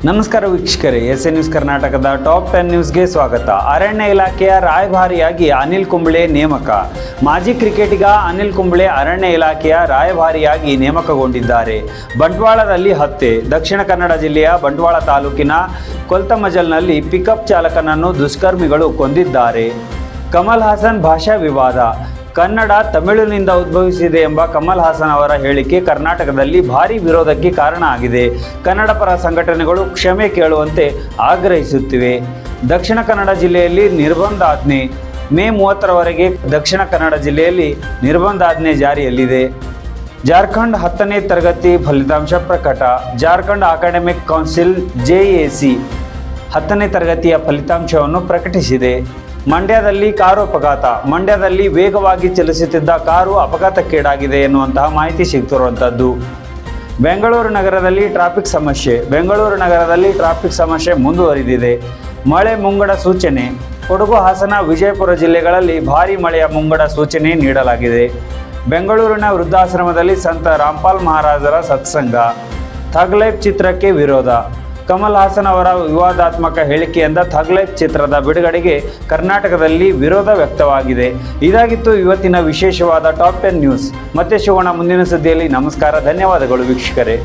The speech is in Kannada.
ನಮಸ್ಕಾರ ವೀಕ್ಷಕರೇ, ಎಸ್ ನ್ಯೂಸ್ ಕರ್ನಾಟಕದ ಟಾಪ್ 10 ನ್ಯೂಸ್ಗೆ ಸ್ವಾಗತ. ಅರಣ್ಯ ಇಲಾಖೆಯ ರಾಯಭಾರಿಯಾಗಿ ಅನಿಲ್ ಕುಂಬ್ಳೆ ನೇಮಕ. ಮಾಜಿ ಕ್ರಿಕೆಟಿಗ ಅನಿಲ್ ಕುಂಬ್ಳೆ ಅರಣ್ಯ ಇಲಾಖೆಯ ರಾಯಭಾರಿಯಾಗಿ ನೇಮಕಗೊಂಡಿದ್ದಾರೆ. ಬಂಟ್ವಾಳದಲ್ಲಿ ಹತ್ಯೆ. ದಕ್ಷಿಣ ಕನ್ನಡ ಜಿಲ್ಲೆಯ ಬಂಟ್ವಾಳ ತಾಲೂಕಿನ ಕೊಲ್ತಮಜಲ್ನಲ್ಲಿ ಪಿಕಪ್ ಚಾಲಕನನ್ನು ದುಷ್ಕರ್ಮಿಗಳು ಕೊಂದಿದ್ದಾರೆ. ಕಮಲ್ ಹಾಸನ್ ಭಾಷಾ ವಿವಾದ. ಕನ್ನಡ ತಮಿಳಿನಿಂದ ಉದ್ಭವಿಸಿದೆ ಎಂಬ ಕಮಲ್ ಹಾಸನ್ ಅವರ ಹೇಳಿಕೆ ಕರ್ನಾಟಕದಲ್ಲಿ ಭಾರೀ ವಿರೋಧಕ್ಕೆ ಕಾರಣ ಆಗಿದೆ. ಕನ್ನಡ ಪರ ಸಂಘಟನೆಗಳು ಕ್ಷಮೆ ಕೇಳುವಂತೆ ಆಗ್ರಹಿಸುತ್ತಿವೆ. ದಕ್ಷಿಣ ಕನ್ನಡ ಜಿಲ್ಲೆಯಲ್ಲಿ ನಿರ್ಬಂಧಾಜ್ಞೆ. ಮೇ 30ರವರೆಗೆ ದಕ್ಷಿಣ ಕನ್ನಡ ಜಿಲ್ಲೆಯಲ್ಲಿ ನಿರ್ಬಂಧಾಜ್ಞೆ ಜಾರಿಯಲ್ಲಿದೆ. ಜಾರ್ಖಂಡ್ 10ನೇ ತರಗತಿ ಫಲಿತಾಂಶ ಪ್ರಕಟ. ಜಾರ್ಖಂಡ್ ಅಕಾಡೆಮಿಕ್ ಕೌನ್ಸಿಲ್ JAC 10ನೇ ತರಗತಿಯ ಫಲಿತಾಂಶವನ್ನು ಪ್ರಕಟಿಸಿದೆ. ಮಂಡ್ಯದಲ್ಲಿ ಕಾರು ಅಪಘಾತ. ಮಂಡ್ಯದಲ್ಲಿ ವೇಗವಾಗಿ ಚಲಿಸುತ್ತಿದ್ದ ಕಾರು ಅಪಘಾತಕ್ಕೀಡಾಗಿದೆ ಎನ್ನುವಂತಹ ಮಾಹಿತಿ ಸಿಗ್ತಿರುವಂಥದ್ದು. ಬೆಂಗಳೂರು ನಗರದಲ್ಲಿ ಟ್ರಾಫಿಕ್ ಸಮಸ್ಯೆ. ಬೆಂಗಳೂರು ನಗರದಲ್ಲಿ ಟ್ರಾಫಿಕ್ ಸಮಸ್ಯೆ ಮುಂದುವರಿದಿದೆ. ಮಳೆ ಮುಂಗಡ ಸೂಚನೆ. ಕೊಡಗು, ಹಾಸನ, ವಿಜಯಪುರ ಜಿಲ್ಲೆಗಳಲ್ಲಿ ಭಾರೀ ಮಳೆಯ ಮುಂಗಡ ಸೂಚನೆ ನೀಡಲಾಗಿದೆ. ಬೆಂಗಳೂರಿನ ವೃದ್ಧಾಶ್ರಮದಲ್ಲಿ ಸಂತ ರಾಮ್ಪಾಲ್ ಮಹಾರಾಜರ ಸತ್ಸಂಗ. ಥಗ್ ಲೈಫ್ ಚಿತ್ರಕ್ಕೆ ವಿರೋಧ. ಕಮಲ್ ಹಾಸನ್ ಅವರ ವಿವಾದಾತ್ಮಕ ಹೇಳಿಕೆಯಿಂದ ಥಗ್ ಲೈಫ್ ಚಿತ್ರದ ಬಿಡುಗಡೆಗೆ ಕರ್ನಾಟಕದಲ್ಲಿ ವಿರೋಧ ವ್ಯಕ್ತವಾಗಿದೆ. ಇದಾಗಿತ್ತು ಇವತ್ತಿನ ವಿಶೇಷವಾದ ಟಾಪ್ 10 ನ್ಯೂಸ್. ಮತ್ತೆ ಸಿಗೋಣ ಮುಂದಿನ ಸುದ್ದಿಯಲ್ಲಿ. ನಮಸ್ಕಾರ, ಧನ್ಯವಾದಗಳು ವೀಕ್ಷಕರೇ.